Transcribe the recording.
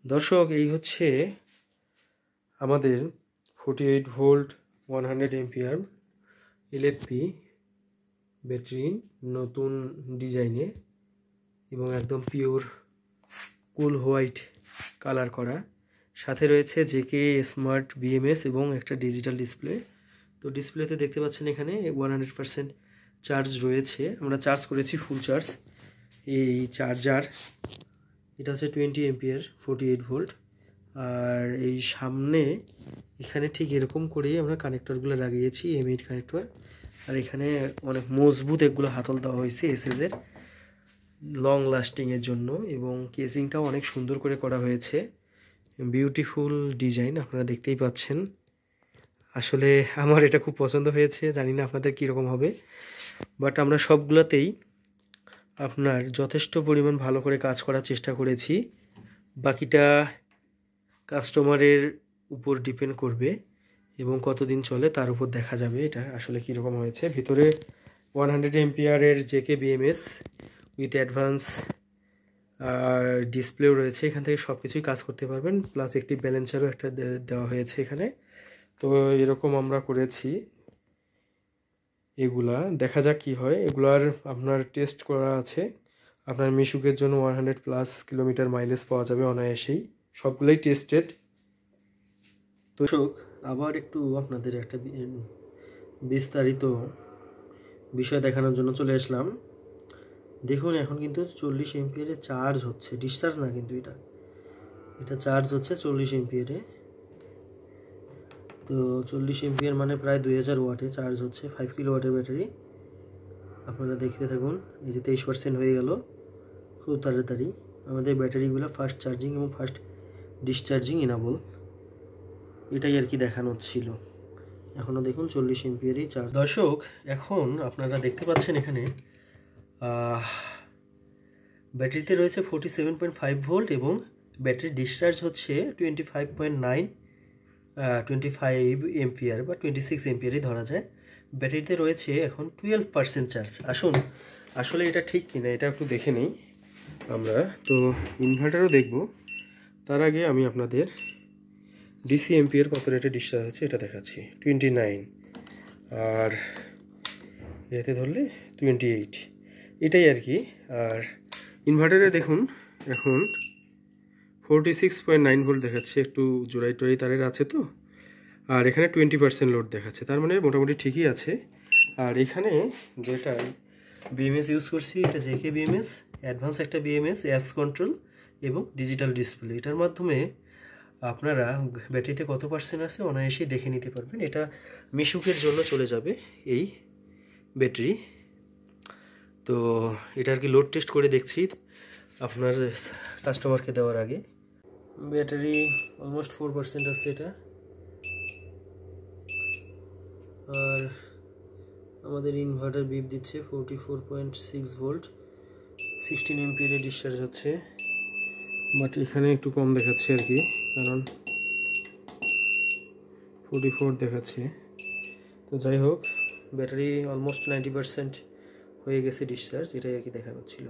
দর্শক, এই হচ্ছে আমাদের 48 ভোল্ট 100 এম্পিয়ার এলএফপি ব্যাটারি, নতুন ডিজাইনে এবং একদম পিওর কুল হোয়াইট কালার করা। সাথে রয়েছে জেকে স্মার্ট বিএমএস এবং একটা ডিজিটাল ডিসপ্লে। তো ডিসপ্লেতে দেখতে পাচ্ছেন এখানে 100% চার্জ রয়েছে। আমরা চার্জ করেছি ফুল চার্জ। এই চার্জার এটা হচ্ছে 20 এম্পিয়ার 48 ভোল্ট। আর এই সামনে এখানে ঠিক এরকম করেই আমরা কানেক্টরগুলো লাগিয়েছি, M8 কানেক্টর। আর এখানে অনেক মজবুত এগুলো হাতল দেওয়া হয়েছে এসএসের লং লাস্টিংয়ের জন্য, এবং কেসিংটাও অনেক সুন্দর করে করা হয়েছে। বিউটিফুল ডিজাইন আপনারা দেখতেই পাচ্ছেন। আসলে আমার এটা খুব পছন্দ হয়েছে, জানি না আপনাদের কীরকম হবে, বাট আমরা সবগুলোতেই আপনার যথেষ্ট পরিমাণ ভালো করে কাজ করার চেষ্টা করেছি। বাকিটা কাস্টমারের উপর ডিপেন্ড করবে এবং কতদিন চলে তার উপর দেখা যাবে এটা আসলে কীরকম হয়েছে। ভিতরে 100 এম্পিয়ারের জেকে বিএমএস উইথ অ্যাডভান্স ডিসপ্লেও রয়েছে। এখান থেকে সব কিছুই কাজ করতে পারবেন, প্লাস একটি ব্যালেন্সারও একটা দেওয়া হয়েছে এখানে। তো এরকম আমরা করেছি। এগুলা দেখা যাক কি হয়। এগুলার আপনার টেস্ট করা আছে। আপনার মিশুকের জন্য 100+ কিলোমিটার মাইলেজ পাওয়া যাবে অনায়াসেই। সবগুলোই টেস্টেড। তো আবার একটু আপনাদের একটা বিস্তারিত বিষয় দেখানোর জন্য চলে আসলাম। দেখুন, এখন কিন্তু 40 এম্পিয়ারে চার্জ হচ্ছে, ডিসচার্জ না, কিন্তু এটা চার্জ হচ্ছে 40 এম্পিয়ারে। তো 40 এম্পিয়ার মানে প্রায় 2000 ওয়াটে চার্জ হচ্ছে। 5 কিলোওয়াটের ব্যাটারি। আপনারা দেখতে থাকুন। এই যে 23% হয়ে গেল খুব তাড়াতাড়ি। আমাদের ব্যাটারিগুলো ফাস্ট চার্জিং এবং ফাস্ট ডিসচার্জিং ইনাবল, এটাই আর কি দেখানো ছিল। এখনও দেখুন 40 এম্পিয়ারই চার্জ। দর্শক, এখন আপনারা দেখতে পাচ্ছেন এখানে ব্যাটারিতে রয়েছে 47.5 ভোল্ট এবং ব্যাটারি ডিসচার্জ হচ্ছে 25 এম্পিয়ার বা 26 এম্পিয়ারই ধরা যায়। ব্যাটারিতে রয়েছে এখন 12% চার্জ। আসুন আসলে এটা ঠিক কিনা এটা একটু দেখে নেই আমরা। তো ইনভার্টারও দেখব, তার আগে আমি আপনাদের ডিসি এম্পিয়ার কত রেটে ডিসচার্জ হচ্ছে এটা দেখাচ্ছি। 29, আর এতে ধরলে 28, এটাই আর কি। আর ইনভার্টারে দেখুন এখন 46.9 ভোল্ট দেখাচ্ছে। একটু জোড়াই টোড়াই তারের আছে তো, আর এখানে 20% লোড দেখাচ্ছে, তার মানে মোটামুটি ঠিকই আছে। আর এখানে যেটা বিএমএস ইউজ করছি, এটা জেকে বিএমএস, অ্যাডভান্স একটা বিএমএস, অ্যাপস কন্ট্রোল এবং ডিজিটাল ডিসপ্লে। এটার মাধ্যমে আপনারা ব্যাটারিতে কত পার্সেন্ট আছে অনায়াসেই দেখে নিতে পারবেন। এটা মিশুকের জন্য চলে যাবে এই ব্যাটারি। তো এটা আর কি লোড টেস্ট করে দেখছি আপনার কাস্টমারকে দেওয়ার আগে। ব্যাটারি অলমোস্ট 4% আছে এটা। আর আমাদের ইনভার্টার বিপ দিচ্ছে 44.6 ভোল্ট, 16 এম্পিয়ারে ডিসচার্জ হচ্ছে। বাট এখানে একটু কম দেখাচ্ছে আর কি, কারণ 44 দেখাচ্ছে। তো যাই হোক, ব্যাটারি অলমোস্ট 90% হয়ে গেছে ডিসচার্জ, এটাই আর কি দেখানো ছিল।